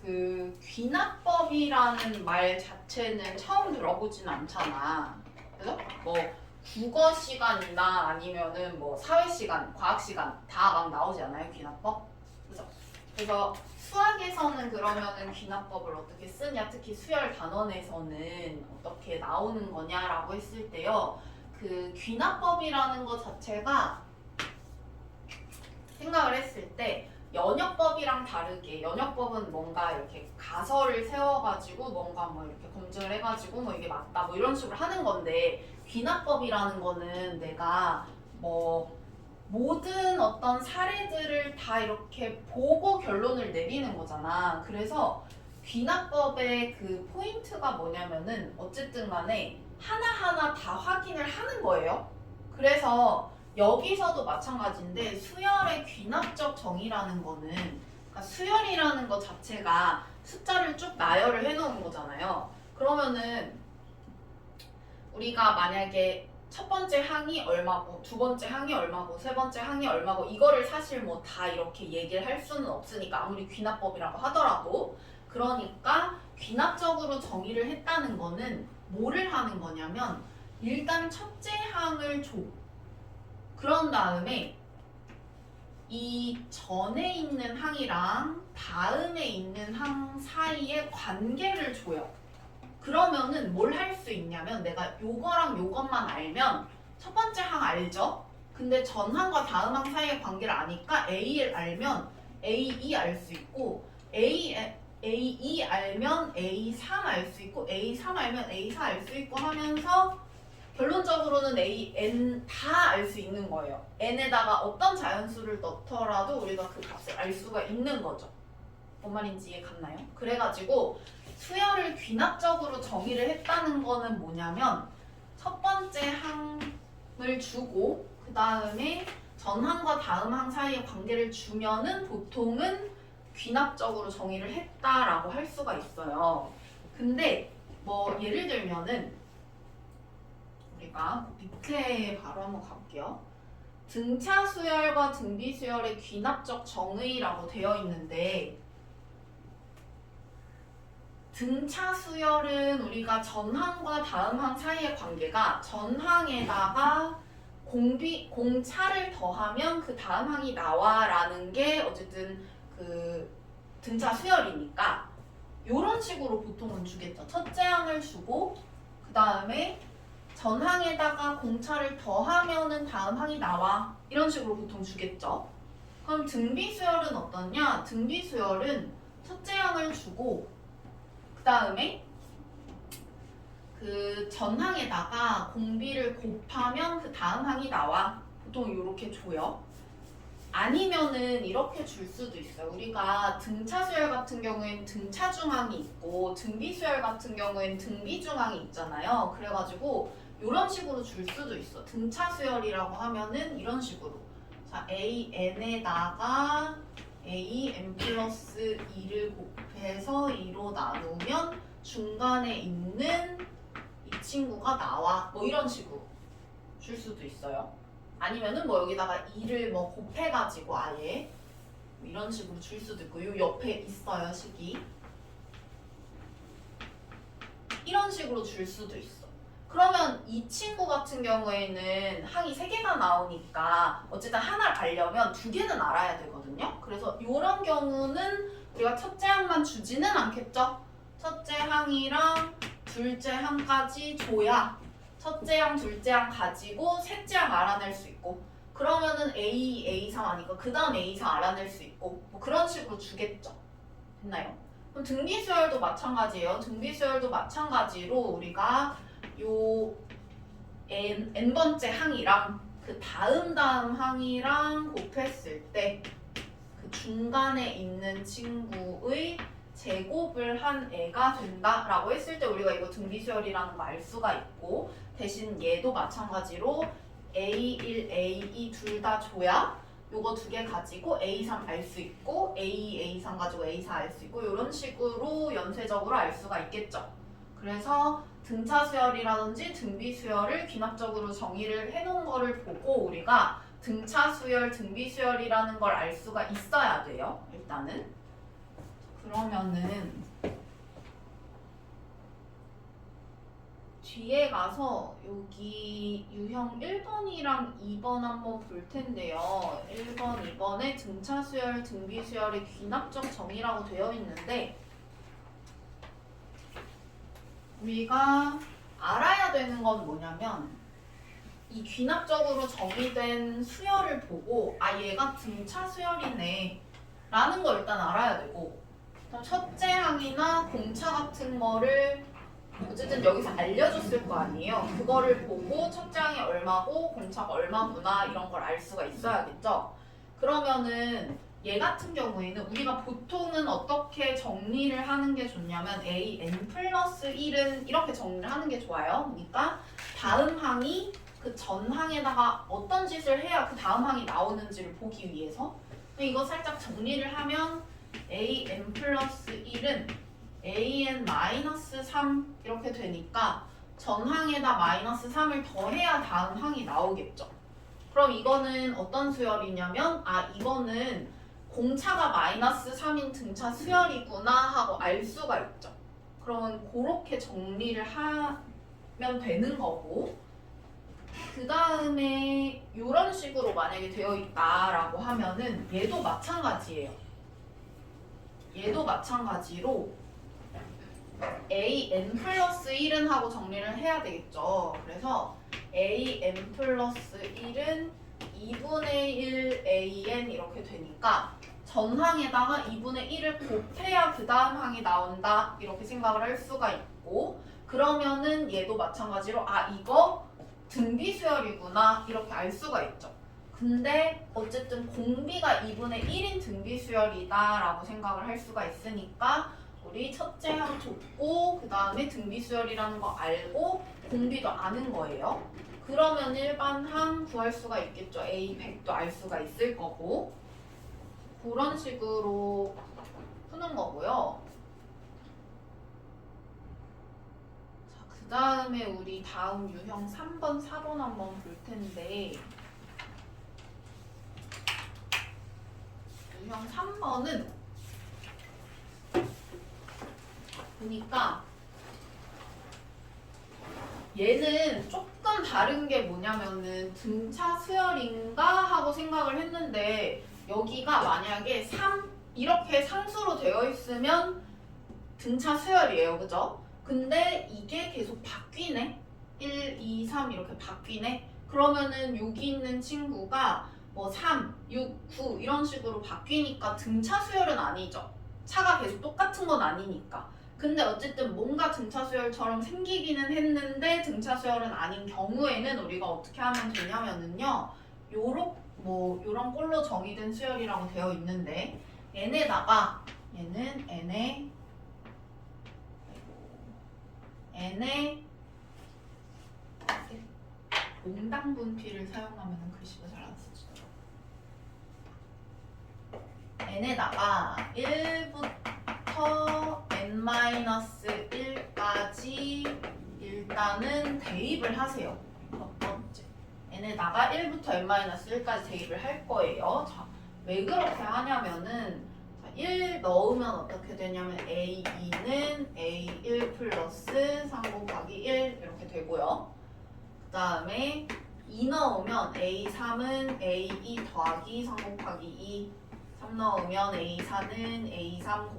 그 귀납법이라는 말 자체는 처음 들어보진 않잖아. 그래서 뭐 국어 시간이나 아니면은 뭐 사회 시간, 과학 시간 다 막 나오지 않아요? 귀납법? 그래서 수학에서는 그러면은 귀납법을 어떻게 쓰냐, 특히 수열 단원에서는 어떻게 나오는 거냐라고 했을 때요. 그 귀납법이라는 것 자체가 생각을 했을 때 연역법이랑 다르게 연역법은 뭔가 이렇게 가설을 세워가지고 뭔가 뭐 이렇게 검증을 해가지고 뭐 이게 맞다 뭐 이런 식으로 하는 건데 귀납법이라는 거는 내가 뭐 모든 어떤 사례들을 다 이렇게 보고 결론을 내리는 거잖아. 그래서 귀납법의 그 포인트가 뭐냐면은 어쨌든 간에 하나하나 다 확인을 하는 거예요. 그래서 여기서도 마찬가지인데 수열의 귀납적 정의라는 거는 그러니까 수열이라는 것 자체가 숫자를 쭉 나열을 해놓은 거잖아요. 그러면은 우리가 만약에 첫 번째 항이 얼마고 두 번째 항이 얼마고 세 번째 항이 얼마고 이거를 사실 뭐 다 이렇게 얘기를 할 수는 없으니까 아무리 귀납법이라고 하더라도 그러니까 귀납적으로 정의를 했다는 거는 뭐를 하는 거냐면 일단 첫째 항을 줘. 그런 다음에 이 전에 있는 항이랑 다음에 있는 항 사이의 관계를 줘요. 그러면은 뭘 할 수 있냐면 내가 요거랑 요것만 알면 첫 번째 항 알죠? 근데 전 항과 다음 항 사이의 관계를 아니까 A를 알면 A2 알 수 있고 A2 알면 A3 알 수 있고 A3 알면 A4 알 수 있고 하면서 결론적으로는 N 다 알 수 있는 거예요. N에다가 어떤 자연수를 넣더라도 우리가 그 값을 알 수가 있는 거죠. 뭔 말인지 이해 갔나요? 그래가지고 수열을 귀납적으로 정의를 했다는 거는 뭐냐면 첫 번째 항을 주고 그 다음에 전항과 다음 항 사이의 관계를 주면은 보통은 귀납적으로 정의를 했다라고 할 수가 있어요. 근데 뭐 예를 들면은 우리가 밑에 바로 한번 가볼게요. 등차 수열과 등비 수열의 귀납적 정의라고 되어 있는데 등차 수열은 우리가 전항과 다음항 사이의 관계가 전항에다가 공차를 더하면 그 다음항이 나와라는 게 어쨌든 그 등차 수열이니까 이런 식으로 보통은 주겠죠. 첫째 항을 주고 그 다음에 전항에다가 공차를 더하면은 다음 항이 나와 이런 식으로 보통 주겠죠. 그럼 등비 수열은 어떠냐? 등비 수열은 첫째 항을 주고 그 다음에 그 전항에다가 공비를 곱하면 그 다음 항이 나와. 보통 이렇게 줘요. 아니면은 이렇게 줄 수도 있어요. 우리가 등차 수열 같은 경우에는 등차 중항이 있고 등비 수열 같은 경우에는 등비 중항이 있잖아요. 그래가지고 이런 식으로 줄 수도 있어. 등차 수열이라고 하면은 이런 식으로. 자, AN에다가 AN 플러스 2를 곱해서 2로 나누면 중간에 있는 이 친구가 나와. 뭐 이런 식으로 줄 수도 있어요. 아니면은 뭐 여기다가 2를 뭐 곱해가지고 아예 뭐 이런 식으로 줄 수도 있고 요 옆에 있어요 식이. 이런 식으로 줄 수도 있어. 그러면 이 친구 같은 경우에는 항이 3개가 나오니까 어쨌든 하나를 알려면 2개는 알아야 되거든요. 그래서 이런 경우는 우리가 첫째 항만 주지는 않겠죠. 첫째 항이랑 둘째 항까지 줘야 첫째 항, 둘째 항 가지고 셋째 항 알아낼 수 있고 그러면은 A, A3 아니까 그 다음 A4 알아낼 수 있고 뭐 그런 식으로 주겠죠. 됐나요? 그럼 등비수열도 마찬가지예요. 등비수열도 마찬가지로 우리가 요 n번째 항이랑 그 다음 항이랑 곱했을 때 그 중간에 있는 친구의 제곱을 한 애가 된다라고 했을 때 우리가 이거 등비수열이라는 거 알 수가 있고 대신 얘도 마찬가지로 A1, A2 둘 다 줘야 요거 2개 가지고 A3 알 수 있고 A2, A3 가지고 A4 알 수 있고 이런 식으로 연쇄적으로 알 수가 있겠죠. 그래서 등차 수열이라든지 등비 수열을 귀납적으로 정의를 해놓은 거를 보고 우리가 등차 수열, 등비 수열이라는 걸 알 수가 있어야 돼요. 일단은. 그러면은 뒤에 가서 여기 유형 1번이랑 2번 한번 볼 텐데요. 1번, 2번에 등차 수열, 등비 수열의 귀납적 정의라고 되어 있는데 우리가 알아야 되는 건 뭐냐면 이 귀납적으로 정의된 수열을 보고 아 얘가 등차 수열이네 라는 걸 일단 알아야 되고 그럼 첫째 항이나 공차 같은 거를 어쨌든 여기서 알려줬을 거 아니에요. 그거를 보고 첫째 항이 얼마고 공차가 얼마구나 이런 걸 알 수가 있어야겠죠. 그러면은 얘 같은 경우에는 우리가 보통은 어떻게 정리를 하는 게 좋냐면 a n 플러스 1은 이렇게 정리를 하는 게 좋아요. 그러니까 다음 항이 그 전 항에다가 어떤 짓을 해야 그 다음 항이 나오는지를 보기 위해서 이거 살짝 정리를 하면 a n 플러스 1은 a n 마이너스 3 이렇게 되니까 전 항에다 마이너스 3을 더해야 다음 항이 나오겠죠. 그럼 이거는 어떤 수열이냐면 아 이거는 공차가 마이너스 3인 등차 수열이구나 하고 알 수가 있죠. 그러면 그렇게 정리를 하면 되는 거고 그 다음에 이런 식으로 만약에 되어 있다라고 하면은 얘도 마찬가지예요. 얘도 마찬가지로 a n 플러스 1은 하고 정리를 해야 되겠죠. 그래서 a n 플러스 1은 2분의 1 a n 이렇게 되니까 전 항에다가 2분의 1을 곱해야 그 다음 항이 나온다 이렇게 생각을 할 수가 있고 그러면은 얘도 마찬가지로 아 이거 등비 수열이구나 이렇게 알 수가 있죠. 근데 어쨌든 공비가 2분의 1인 등비 수열이다 라고 생각을 할 수가 있으니까 우리 첫째 항 줬고 그 다음에 등비 수열이라는 거 알고 공비도 아는 거예요. 그러면 일반 항 구할 수가 있겠죠. A100도 알 수가 있을 거고 그런 식으로 푸는 거고요. 자, 그 다음에 우리 다음 유형 3번, 4번 한번 볼 텐데 유형 3번은 보니까 얘는 조금 다른 게 뭐냐면은 등차 수열인가 하고 생각을 했는데 여기가 만약에 3 이렇게 상수로 되어 있으면 등차 수열이에요. 그죠? 근데 이게 계속 바뀌네. 1, 2, 3 이렇게 바뀌네. 그러면은 여기 있는 친구가 뭐 3, 6, 9 이런 식으로 바뀌니까 등차 수열은 아니죠. 차가 계속 똑같은 건 아니니까. 근데 어쨌든 뭔가 등차 수열처럼 생기기는 했는데 등차 수열은 아닌 경우에는 우리가 어떻게 하면 되냐면은요. 요런 꼴로 정의된 수열이라고 되어 있는데 n에다가 얘는 n의 몽당 분피를 사용하면 글씨가 잘 안 쓰지더라고요. n에다가 1부터 n-1까지 일단은 대입을 하세요. 첫 번째. n에다가 1부터 n-1까지 대입을 할 거예요. 자, 왜 그렇게 하냐면은 1 넣으면 어떻게 되냐면 A2는 A1 플러스 3 곱하기 1 이렇게 되고요. 그 다음에 2 넣으면 A3은 A2 더하기 3 곱하기 2 3 넣으면 A4는 A3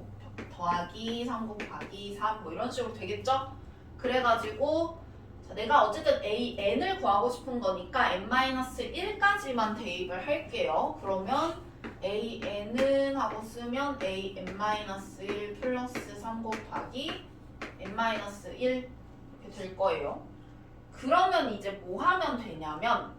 더하기 3 곱하기 3 뭐 이런 식으로 되겠죠? 그래가지고 자, 내가 어쨌든 AN을 구하고 싶은 거니까 n-1까지만 대입을 할게요. 그러면 AN은 하고 쓰면 AN-1 플러스 3 곱하기 n-1 이렇게 될 거예요. 그러면 이제 뭐 하면 되냐면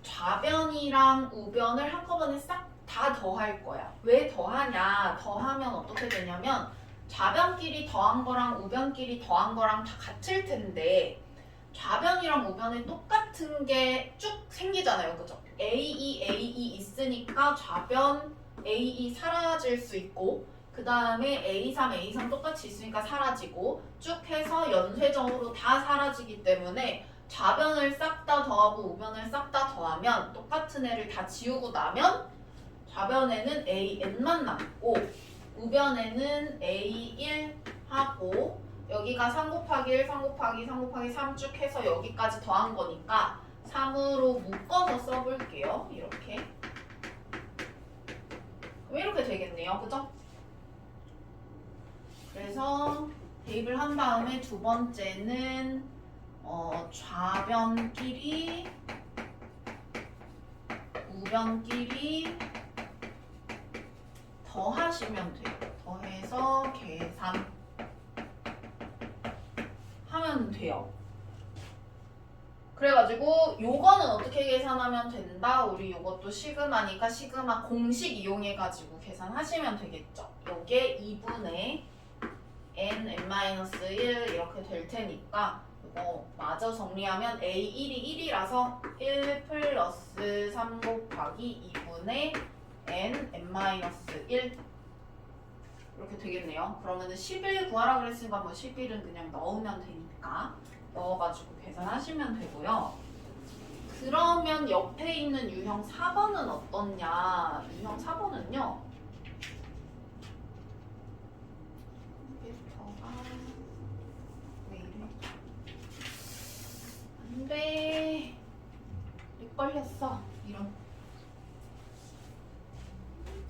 좌변이랑 우변을 한꺼번에 싹 다 더할 거야. 왜 더하냐? 더하면 어떻게 되냐면 좌변끼리 더한 거랑 우변끼리 더한 거랑 다 같을 텐데 좌변이랑 우변에 똑같은 게 쭉 생기잖아요. 그죠? AE 있으니까 좌변 AE 사라질 수 있고 그 다음에 A3 똑같이 있으니까 사라지고 쭉 해서 연쇄적으로 다 사라지기 때문에 좌변을 싹 다 더하고 우변을 싹 다 더하면 똑같은 애를 다 지우고 나면 좌변에는 AN만 남고 우변에는 A1 하고 여기가 3 곱하기 1, 3 곱하기 3 곱하기 3 쭉 해서 여기까지 더한 거니까 3으로 묶어서 써볼게요. 이렇게. 그럼 이렇게 되겠네요. 그죠? 그래서 대입을 한 다음에 두 번째는 좌변끼리 우변끼리 더하시면 돼요. 더해서 계산하면 돼요. 그래가지고 요거는 어떻게 계산하면 된다? 우리 요것도 시그마니까 시그마 공식 이용해가지고 계산하시면 되겠죠. 요게 2분의 n-1 이렇게 될 테니까 이거 마저 정리하면 A1이 1이라서 1 플러스 3 곱하기 2분의 n-1 이렇게 되겠네요. 그러면은 11 구하라 그랬으니까 뭐 11은 그냥 넣으면 되니까 넣어가지고 계산하시면 되고요. 그러면 옆에 있는 유형 4번은 어떻냐? 유형 4번은요. 왜 이래? 안 돼. 렉 걸렸어. 이런.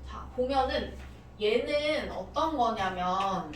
자, 보면은 얘는 어떤 거냐면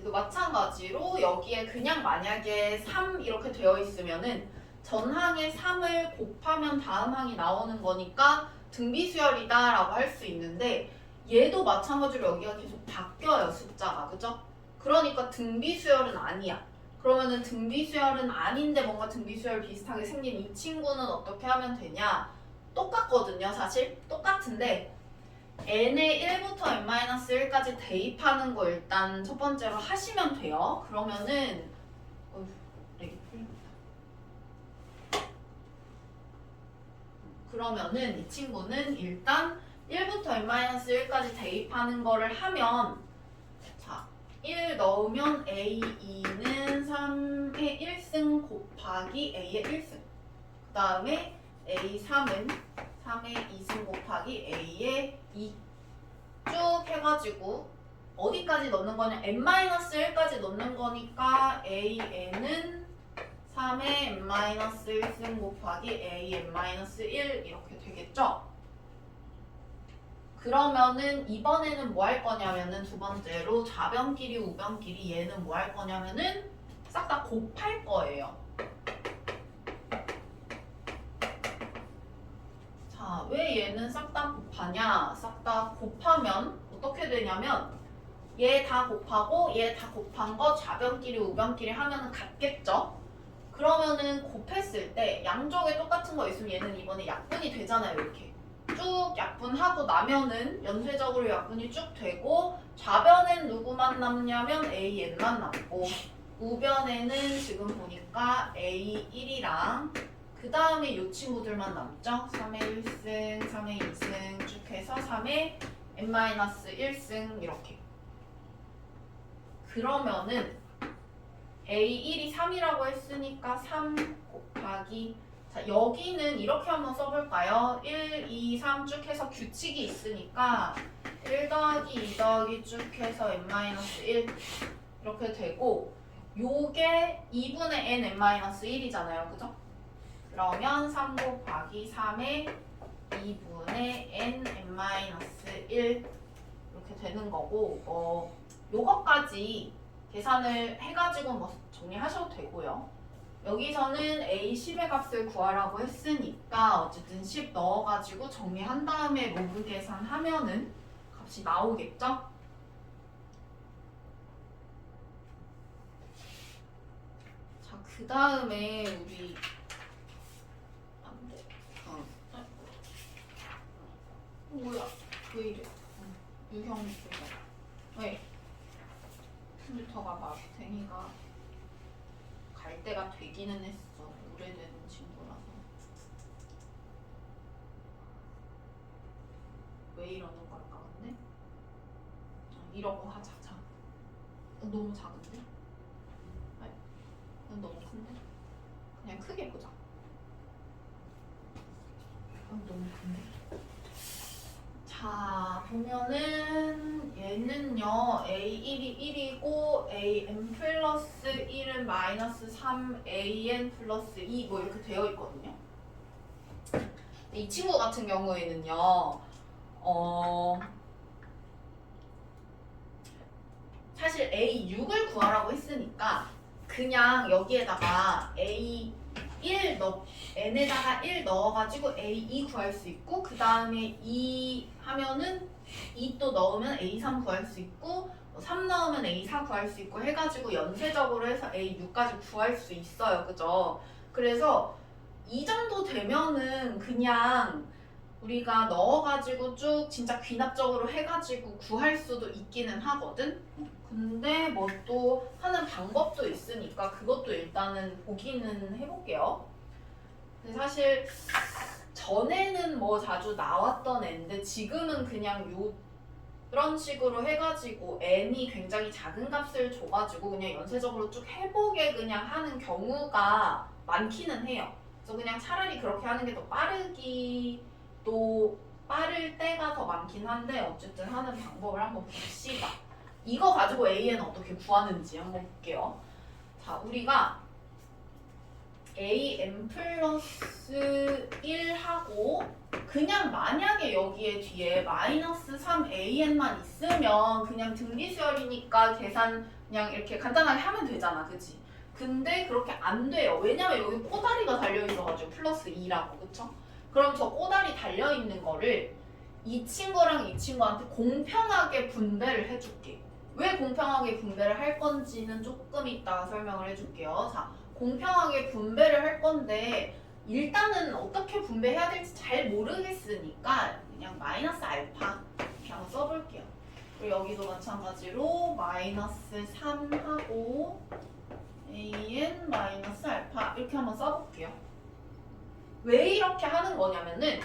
또 마찬가지로 여기에 그냥 만약에 3 이렇게 되어 있으면은 전항에 3을 곱하면 다음 항이 나오는 거니까 등비수열이다 라고 할 수 있는데 얘도 마찬가지로 여기가 계속 바뀌어요. 숫자가. 그죠? 그러니까 등비수열은 아니야. 그러면은 등비수열은 아닌데 뭔가 등비수열 비슷하게 생긴 이 친구는 어떻게 하면 되냐? 똑같거든요. 사실 똑같은데 n의 1부터 n-1까지 대입하는 거 일단 첫 번째로 하시면 돼요. 그러면은 그러면은 이 친구는 일단 1부터 n-1까지 대입하는 거를 하면 자, 1 넣으면 A2는 3의 1승 곱하기 A의 1승 그 다음에 A3은 3의 2승 곱하기 A의 2 쭉 해가지고 어디까지 넣는 거냐? n-1까지 넣는 거니까 AN은 3의 n-1승 곱하기 AN-1 이렇게 되겠죠? 그러면은 이번에는 뭐 할 거냐면은 두 번째로 좌변끼리 우변끼리 얘는 뭐 할 거냐면은 싹 다 곱할 거예요. 자, 왜 얘는 싹 다 곱하냐? 싹 다 곱하면 어떻게 되냐면 얘 다 곱하고 얘 다 곱한 거 좌변끼리 우변끼리 하면은 같겠죠? 그러면은 곱했을 때 양쪽에 똑같은 거 있으면 얘는 이번에 약분이 되잖아요. 이렇게 쭉 약분하고 나면은 연쇄적으로 약분이 쭉 되고 좌변엔 누구만 남냐면 AN만 남고 우변에는 지금 보니까 A1이랑 그 다음에 이 친구들만 남죠. 3의 1승, 3의 2승 쭉 해서 3의 n-1승 이렇게. 그러면은 A1이 3이라고 했으니까 3 곱하기 자 여기는 이렇게 한번 써볼까요? 1, 2, 3 쭉 해서 규칙이 있으니까 1 더하기 2 더하기 쭉 해서 n-1 이렇게 되고 요게 2분의 n-1이잖아요. 그죠? 그러면 3 곱하기 3의 2분의 n-1 이렇게 되는 거고 요거까지 계산을 해가지고 뭐 정리하셔도 되고요. 여기서는 A10의 값을 구하라고 했으니까 어쨌든 10 넣어가지고 정리한 다음에 로그 계산하면은 값이 나오겠죠? 자, 그 다음에 우리 뭐야? 왜 이래? 유형 왜? 컴퓨터가 막 댕이가 갈 때가 되기는 했어. 오래된 친구라서. 왜 이러는 걸까 근데? 이러고 하자. 자. 너무 작은데? 너무 큰데? 그냥 크게 보자. 너무 큰데? 자, 보면은 얘는요 a1이 1이고 an 플러스 1은 마이너스 3an 플러스 2 뭐 이렇게 되어 있거든요. 이 친구 같은 경우에는요 사실 a6을 구하라고 했으니까 그냥 여기에다가 a1 n에다가 1 넣어가지고 a2 구할 수 있고 그 다음에 2 하면은 2 또 넣으면 a3 구할 수 있고 3 넣으면 a4 구할 수 있고 해가지고 연쇄적으로 해서 a6까지 구할 수 있어요. 그죠? 그래서 이 정도 되면은 그냥 우리가 넣어가지고 쭉 진짜 귀납적으로 해가지고 구할 수도 있기는 하거든? 근데 뭐 또 하는 방법도 있으니까 그것도 일단은 보기는 해볼게요. 근데 사실 전에는 뭐 자주 나왔던 애인데 지금은 그냥 이런 식으로 해가지고 n이 굉장히 작은 값을 줘가지고 그냥 연쇄적으로 쭉 해보게 그냥 하는 경우가 많기는 해요. 그래서 그냥 차라리 그렇게 하는 게 더 빠를 때가 더 많긴 한데 어쨌든 하는 방법을 한번 봅시다. 이거 가지고 AN 어떻게 구하는지 한번 볼게요. 자, 우리가 AN 플러스 1하고 그냥 만약에 여기에 뒤에 마이너스 3AN만 있으면 그냥 등비수열이니까 계산 그냥 이렇게 간단하게 하면 되잖아. 그치? 근데 그렇게 안 돼요. 왜냐면 여기 꼬다리가 달려있어가지고 플러스 2라고. 그쵸? 그럼 저 꼬다리 달려있는 거를 이 친구랑 이 친구한테 공평하게 분배를 해줄게. 왜 공평하게 분배를 할 건지는 조금 이따가 설명을 해줄게요. 자, 공평하게 분배를 할 건데 일단은 어떻게 분배해야 될지 잘 모르겠으니까 그냥 마이너스 알파 이렇게 한번 써볼게요. 그리고 여기도 마찬가지로 마이너스 3하고 an 마이너스 알파 이렇게 한번 써볼게요. 왜 이렇게 하는 거냐면은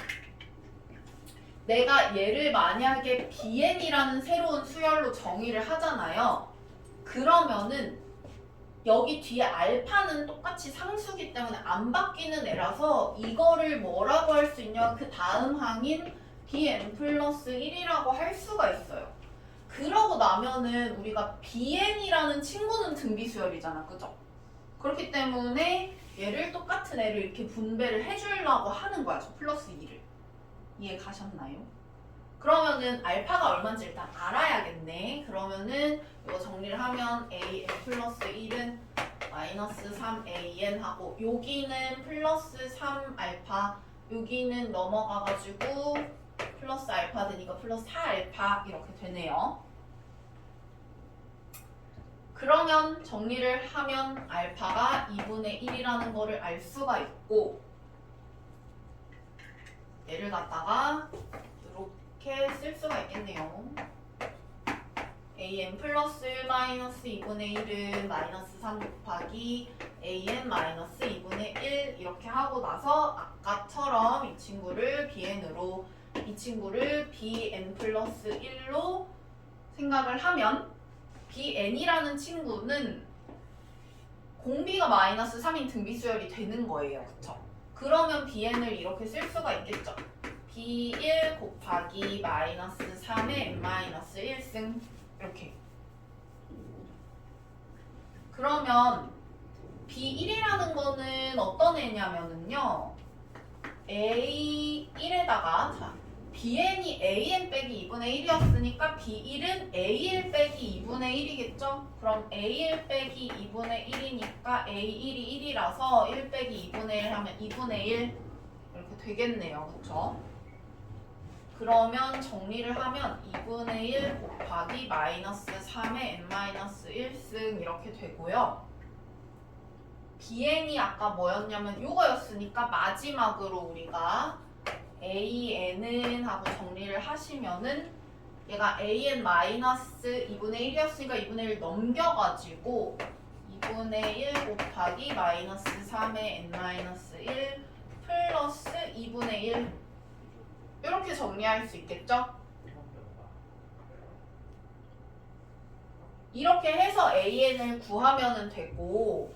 내가 얘를 만약에 bn이라는 새로운 수열로 정의를 하잖아요. 그러면은 여기 뒤에 알파는 똑같이 상수기 때문에 안 바뀌는 애라서 이거를 뭐라고 할 수 있냐 그 다음 항인 bn 플러스 1이라고 할 수가 있어요. 그러고 나면은 우리가 bn이라는 친구는 등비수열이잖아. 그죠? 그렇기 때문에 얘를 똑같은 애를 이렇게 분배를 해주려고 하는 거야. 저 플러스 2를. 이해 가셨나요? 그러면은 알파가 얼마인지 일단 알아야겠네. 그러면은 이거 정리를 하면 an 플러스 1은 마이너스 3an 하고 여기는 플러스 3알파 여기는 넘어가가지고 플러스 알파 되니까 플러스 4알파 이렇게 되네요. 그러면 정리를 하면 알파가 2분의 1이라는 거를 알 수가 있고 얘를 갖다가 이렇게 쓸 수가 있겠네요. an 플러스 1 마이너스 2분의 1은 마이너스 3 곱하기 an 마이너스 2분의 1 이렇게 하고 나서 아까처럼 이 친구를 bn으로 이 친구를 bn 플러스 1로 생각을 하면 bn이라는 친구는 공비가 마이너스 3인 등비수열이 되는 거예요. 그쵸? 그러면 bn을 이렇게 쓸 수가 있겠죠. b1 곱하기 마이너스 3의 n 마이너스 1승 이렇게. 그러면 b1이라는 거는 어떤 애냐면은요. a1에다가 자 bn이 an 빼기 2분의 1이었으니까 b1은 a1 빼기 2분의 1이겠죠? 그럼 a1 빼기 2분의 1이니까 a1이 1이라서 1 빼기 2분의 1 하면 2분의 1 이렇게 되겠네요. 그쵸? 그러면 정리를 하면 2분의 1 곱하기 마이너스 3의 n 마이너스 1승 이렇게 되고요. bn이 아까 뭐였냐면 요거였으니까 마지막으로 우리가 an은 하고 정리를 하시면은 얘가 an 마이너스 2분의 1이었으니까 2분의 1 넘겨가지고 2분의 1 곱하기 마이너스 3의 n 마이너스 1 플러스 2분의 1 이렇게 정리할 수 있겠죠? 이렇게 해서 an을 구하면 되고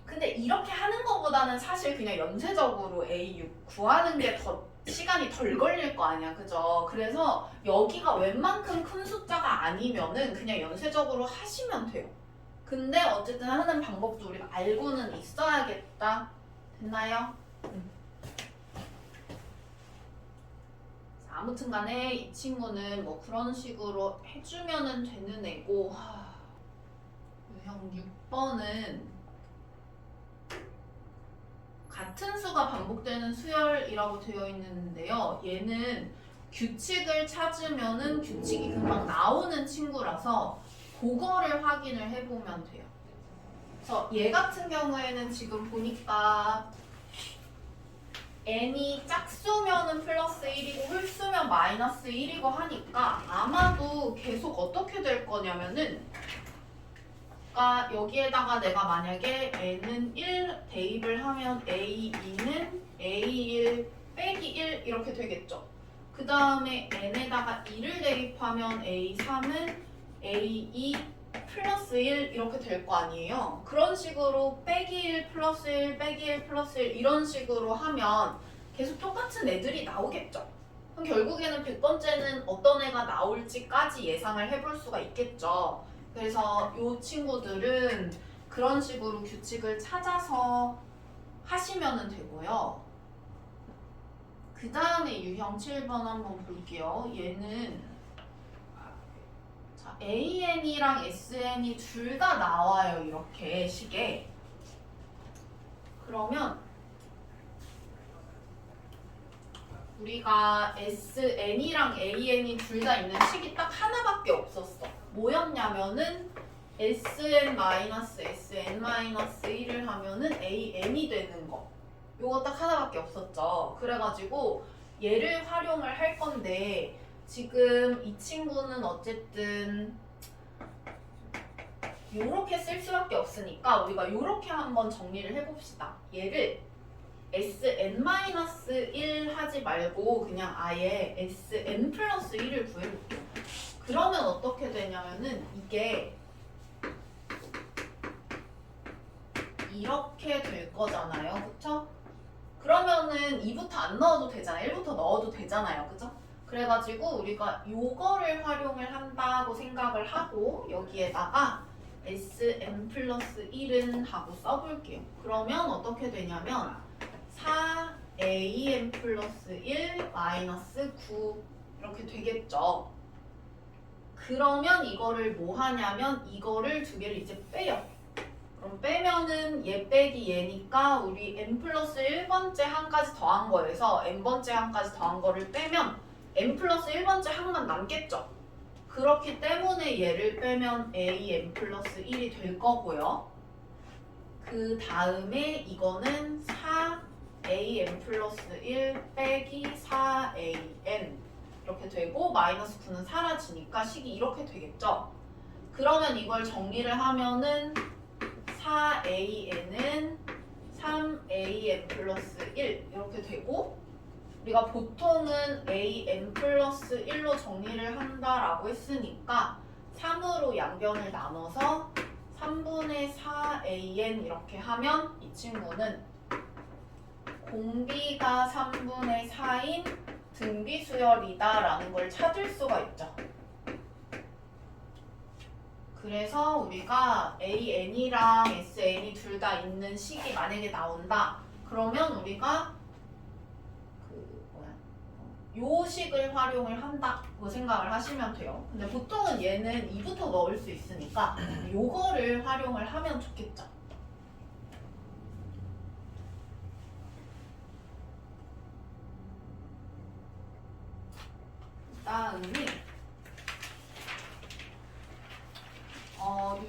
근데 이렇게 하는 것보다는 사실 그냥 연쇄적으로 A6 구하는 게 더 시간이 덜 걸릴 거 아니야, 그죠? 그래서 여기가 웬만큼 큰 숫자가 아니면은 그냥 연쇄적으로 하시면 돼요. 근데 어쨌든 하는 방법도 우리가 알고는 있어야겠다. 됐나요? 아무튼 간에 이 친구는 뭐 그런 식으로 해주면은 되는 애고, 유형 6번은 같은 수가 반복되는 수열이라고 되어 있는데요. 얘는 규칙을 찾으면은 규칙이 금방 나오는 친구라서 그거를 확인을 해보면 돼요. 그래서 얘 같은 경우에는 지금 보니까 n이 짝수면은 플러스 1이고 홀수면 마이너스 1이고 하니까 아마도 계속 어떻게 될 거냐면은 그러니까 여기에다가 내가 만약에 n은 1 대입을 하면 a2는 a1 빼기 1 이렇게 되겠죠. 그 다음에 n에다가 2를 대입하면 a3은 a2 플러스 1 이렇게 될 거 아니에요. 그런 식으로 빼기 1 플러스 1 빼기 1 플러스 1 이런 식으로 하면 계속 똑같은 애들이 나오겠죠. 그럼 결국에는 100번째는 어떤 애가 나올지까지 예상을 해볼 수가 있겠죠. 그래서 이 친구들은 그런 식으로 규칙을 찾아서 하시면 되고요. 그 다음에 유형 7번 한번 볼게요. 얘는 자, AN이랑 SN이 둘 다 나와요. 이렇게 식에. 그러면 우리가 SN이랑 AN이 둘 다 있는 식이 딱 하나밖에 없었어. 뭐였냐면은 SN-SN-1을 하면은 AN이 되는 거. 요거 딱 하나밖에 없었죠. 그래가지고 얘를 활용을 할 건데 지금 이 친구는 어쨌든 요렇게 쓸 수밖에 없으니까 우리가 요렇게 한번 정리를 해봅시다. 얘를 SN-1 하지 말고 그냥 아예 SN 플러스 1을 구해볼게요. 그러면 어떻게 되냐면은 이게 이렇게 될 거잖아요. 그쵸? 그러면은 2부터 안 넣어도 되잖아요. 1부터 넣어도 되잖아요. 그죠? 그래가지고 우리가 요거를 활용을 한다고 생각을 하고 여기에다가 SN 플러스 1은 하고 써볼게요. 그러면 어떻게 되냐면 4AN 플러스 1 마이너스 9 이렇게 되겠죠. 그러면 이거를 뭐 하냐면 이거를 두 개를 이제 빼요. 그럼 빼면은 얘 빼기 얘니까 우리 n 플러스 1번째 항까지 더한 거에서 n번째 항까지 더한 거를 빼면 n 플러스 1번째 항만 남겠죠. 그렇기 때문에 얘를 빼면 an 플러스 1이 될 거고요. 그 다음에 이거는 4an 플러스 1 빼기 4an 이렇게 되고 마이너스 9는 사라지니까 식이 이렇게 되겠죠. 그러면 이걸 정리를 하면은 4an은 3an 플러스 1 이렇게 되고 우리가 보통은 an 플러스 1로 정리를 한다라고 했으니까 3으로 양변을 나눠서 3분의 4an 이렇게 하면 이 친구는 공비가 3분의 4인 등비수열이다 라는 걸 찾을 수가 있죠. 그래서 우리가 AN이랑 SN이 둘 다 있는 식이 만약에 나온다. 그러면 우리가 요 식을 활용을 한다고 생각을 하시면 돼요. 근데 보통은 얘는 2부터 넣을 수 있으니까 요거를 활용을 하면 좋겠죠. 그다음에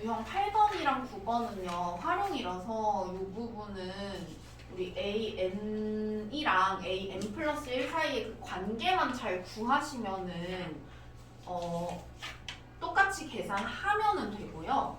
유형 8번이랑 9번은요 활용이라서 이 부분은 우리 AN이랑 AN 플러스 1 사이의 그 관계만 잘 구하시면은 똑같이 계산하면은 되고요.